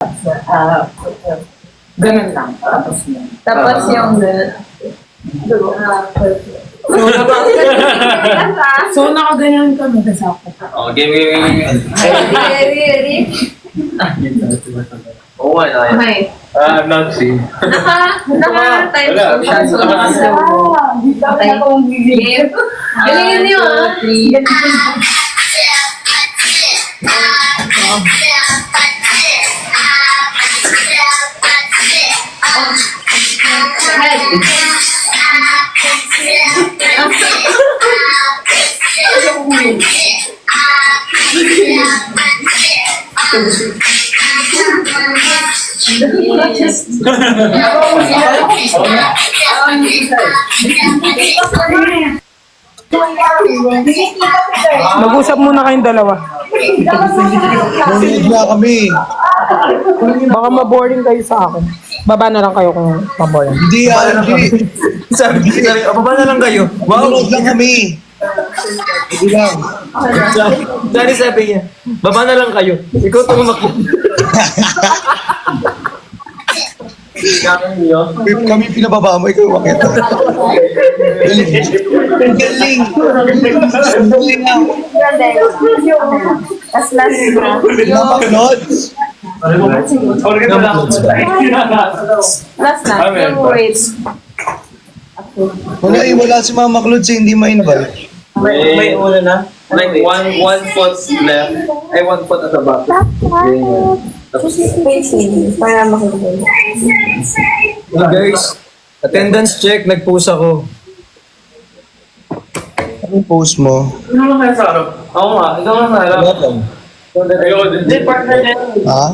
Ah, ganun lang. Tapos yun. Tapos yung So, nakaganyan kami. Tapos ako. Oh, game. Ready? Oo nga, na. Okay. Not seen. Naka-time Wala. siya. So, okay. Game. Galingan niyo Mag-usap muna kayong dalawa. Narinig na kami. Baka maboring kayo sa akin. Baba na lang kayo kung maboring. Hindi, Sabi baba na lang kayo. Wow! Nanonood lang kami. Hindi lang. Sabi niya, baba na lang kayo. Ikaw tumamak. Kami pinababa mo, ikaw bakit? Galing. Galing. Galing nga. Tapos last na. Napapanood. Last na. Yung wait. Wala si Mama Claude sa hindi ma-invite. May una na. Like one foot left. Ay, 1 foot at the back. Wait, para makikita. Hey guys, attendance check, nag-post ako. Anong post mo? Ano lang kaya sa harap? Oo nga, ikaw nga sa harap. Wala lang. Ayoko din. Hindi, partner niya. Ha?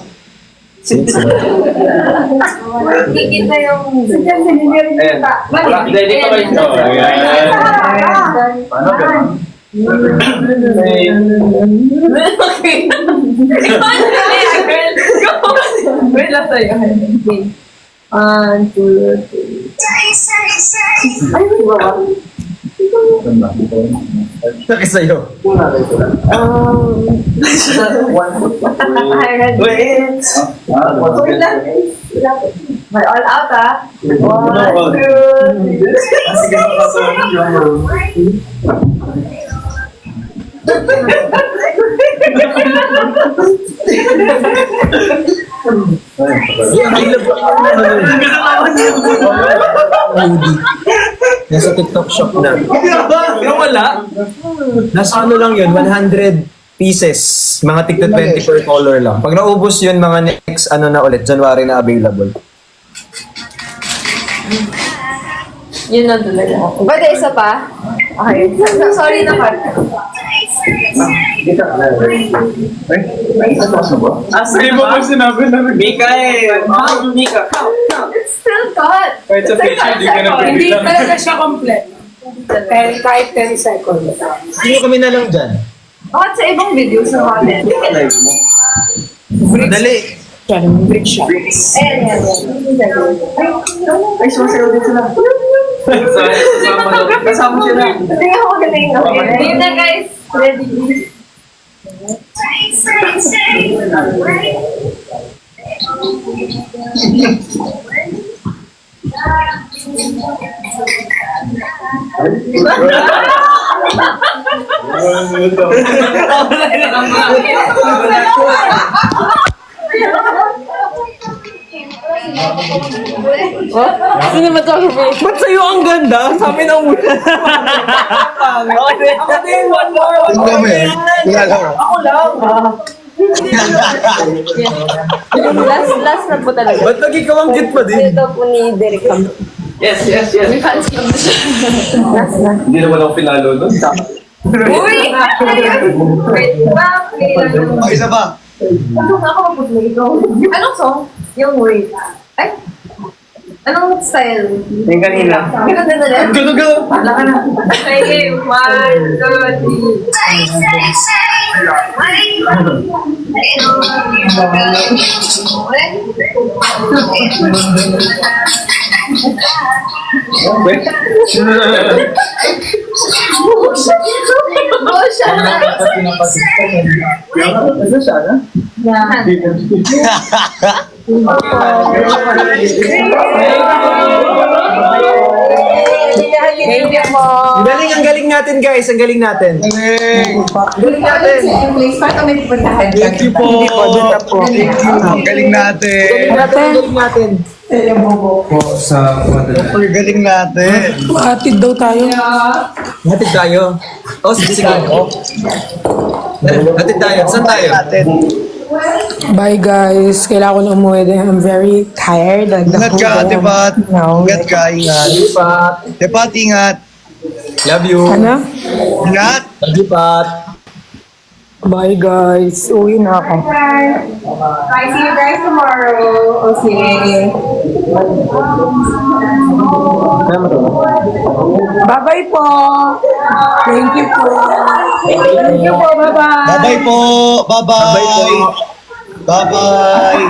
Kikita yung... Ayan. Hindi, dito kayo. Paano ba? Wait lang tayo. One, two, three. Ay, may baba. Sakit sa'yo. Wait! Wait lang. May all out ah. One, two, Nasa TikTok shop na. Yung wala? Nasa ano lang yun, 100 pieces. Mga tigta 20 per color lang. Pag naubos yun, mga next ano na ulit, January na available. yun na talaga. Pwede isa pa? Okay. Sorry na part. Sa'yo mo pa sinabi na Mika eh. Mika. It's still cut. Kahit sa picture, di ka na Hindi pwede. talaga siya complete. Kahit 10 seconds. Sino kami na lang dyan? Bakit sa ibang video sa content? Dali! Break siya. Ayan. Ay, sumasayaw din sila. Kasama sila. Tingnan ko magaling. Okay. Yun na guys. Ready? Cinematography. Ba't sa'yo ang ganda? Sa amin ang muna. Ako din, one more. Tingnan mo eh. Kilala mo. Ako lang. Last na po talaga. Ba't nag-ikaw ang cute pa din? Ito po ni Derek Cam. Yes. May fans club na siya. Last na. Hindi naman ako pinalo doon. Uy! Wait, play lang. Oh, isa pa. Anong ako mag-play ito? Anong song? Yung wait. Ay! Anong style? Yung kanina. Ganun na lang. Go! Wala ka na. Okay, 1, 2, 3. Oh, siya na. Thank you po. Ang galing natin guys, ang galing natin. Galing. Galing natin. Place pa kami puntahan. Thank you po. doon na po. Thank you. Galing natin. Galing natin. Super galing natin. Atid daw tayo. Hatid tayo. Oh, sige, sige. Hatid tayo. Saan tayo? Natin. Bye guys. Kailangan ko na umuwi din. I'm very tired. Like, the Ingat whole ka, day, Tepat. No. Ingat ka, ingat. Pat. Tepat, ingat. Love you. Ano? Ingat. Love you, Pat. Bye guys. Uwi na ako. Bye, see you guys tomorrow. Okay. Bye-bye po. Thank you po. Thank you po. Bye-bye. Bye-bye po. Bye-bye. Bye-bye.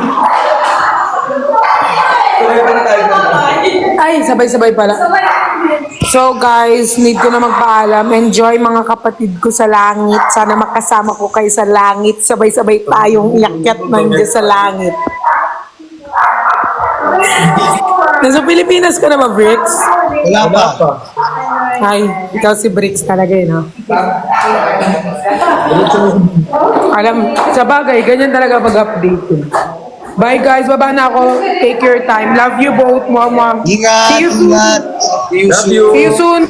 Ay, sabay-sabay pala. So guys, need ko na magpaalam. Enjoy mga kapatid ko sa langit. Sana makasama ko kayo sa langit. Sabay-sabay tayong iakyat nandiyan sa langit. Nasa Pilipinas ka na ba, Bricks? Wala pa. Ay, ikaw si Bricks talaga eh, no? Alam, sa bagay, ganyan talaga pag-update eh. Bye guys, baba na ako. Take your time. Love you both, mama. Ingat, See you soon. ingat. Love you. See you soon.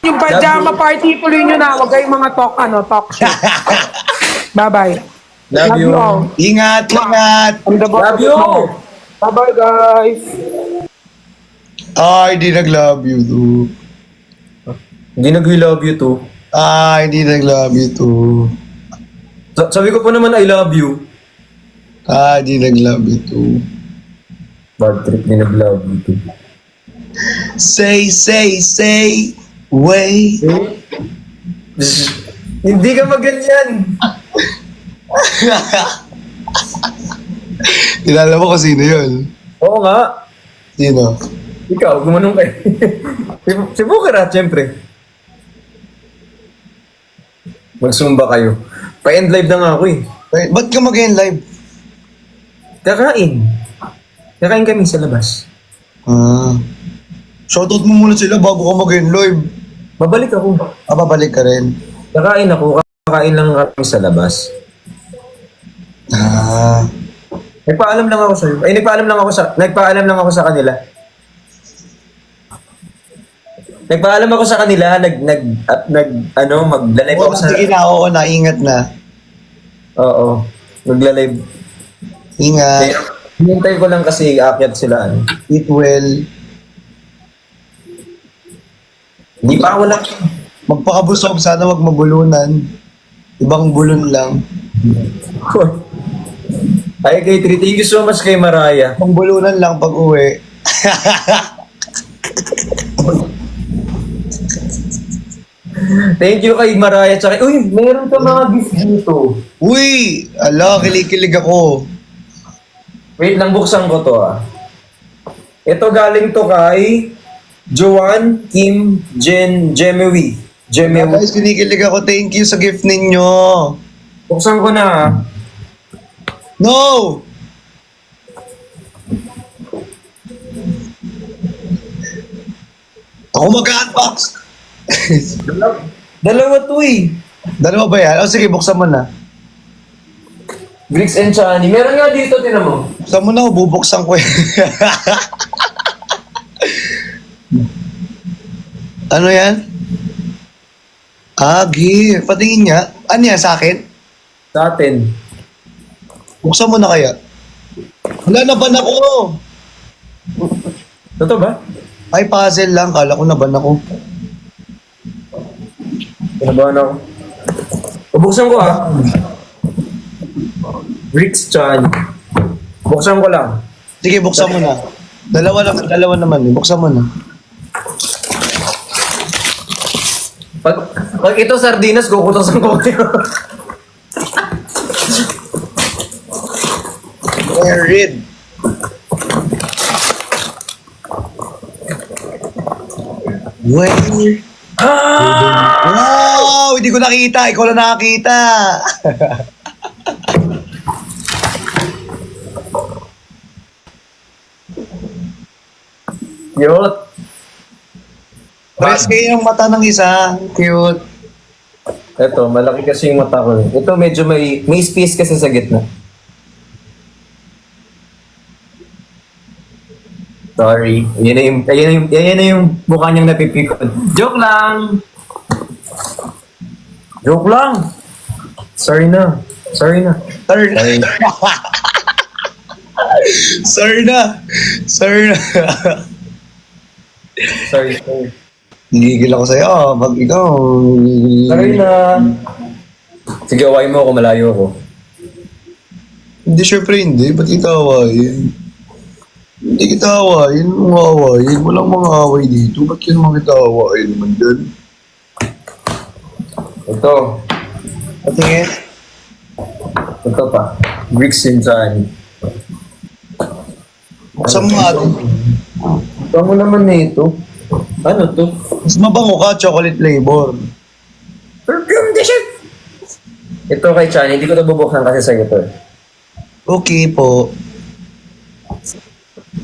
Yung pajama party, tuloy nyo na. Huwag kayong mga talk shit. Bye-bye. Love you. all. Ingat, ingat. I'm the boss Love of you. tomorrow. Bye-bye, guys. Ay, hindi nag-love you too. Hindi nag-we love you too. Ay, hindi nag-love you too. Sabi ko po naman I love you. Ah, hindi nag-love you too. Bad trip, hindi nag-love you too. Say, way. Hindi ka maganyan. Kilala mo kung sino yun? Oo nga. Sino? Ikaw, gumanong kayo. si Bukarat, syempre. Magsumba kayo. Pa-end live na nga ako eh. Wait, ba't ka mag-end live? Kakain. Kakain kami sa labas. Ah. Shoutout mo muna sila bago ka mag-end live. Babalik ako. Ah, babalik ka rin. Kakain ako. Kakain lang kami sa labas. Ah. Nagpaalam lang ako sa nagpaalam lang ako sa kanila. Nagpaalam ako sa kanila, magla-live ako sa... Sige na, oo na, ingat na. Oo. Magla-live. Ingat. Hinintay ko lang kasi aakyat sila. Eat well. Hindi pa ako lang. Magpakabusog, sana wag mabulunan. Ibang bulon lang. Ay, kay Tri, thank you so much kay Mariah. Ibang bulunan lang pag uwi. Thank you kay Mariah. Tsaka, uy, mayroon ka mga gift dito. Uy! Ala, kilig ako. Wait lang, buksan ko to ah. Ito galing to kay Joanne Kim Jemewi. Guys, kinikilig ako. Thank you sa gift ninyo. Buksan ko na ah. No! Ako mag-unbox. Dalawa to eh. Dalawa ba yan? O sige, buksan mo na. Bricks and Chani. Meron nga dito, tinan mo. Buksan mo na, bubuksan ko eh. Ano yan? Ah, gift. Patingin niya. Ano yan, sa akin? Sa atin. Buksan mo na kaya. Wala, naban ako. Totoo ba? Ay, puzzle lang. Kala ko naban ako. Pinabahan ako. O, buksan ko ah. Bricks Chani. Buksan ko lang. Sige, buksan mo na. Dalawa naman. Buksan mo na. Pag ito sardinas, kukutosan ko kayo. Read. Where? Wow! Hindi ko nakita. Ikaw lang nakakita. Cute. Press kayo yung mata ng isa. Cute. Ito, malaki kasi yung mata ko. Ito medyo may space kasi sa gitna. Sorry. Yan na yung mukha niyang napipikon. Joke lang! Joke lang! Sorry na. Sir na. Sir na. Sir na. Sorry. Gigil ako sa'yo. Pag ikaw. Sorry na. Sige, awayin mo ako. Malayo ako. Hindi, syempre hindi. Ba't kita awayin? Hindi kita awayin. Mga awayin. Walang mga away dito. Ba't yun mga kita awayin naman dyan? Ito. Patingin. Ito pa. Bricks in Johnny. Buksan mo atin. Ito mo naman na ito. Ano to? Mas mabango ka, chocolate flavor. Perfume the shit! Ito kay Chan, hindi ko ito bubuksan kasi sa ito. Okay po.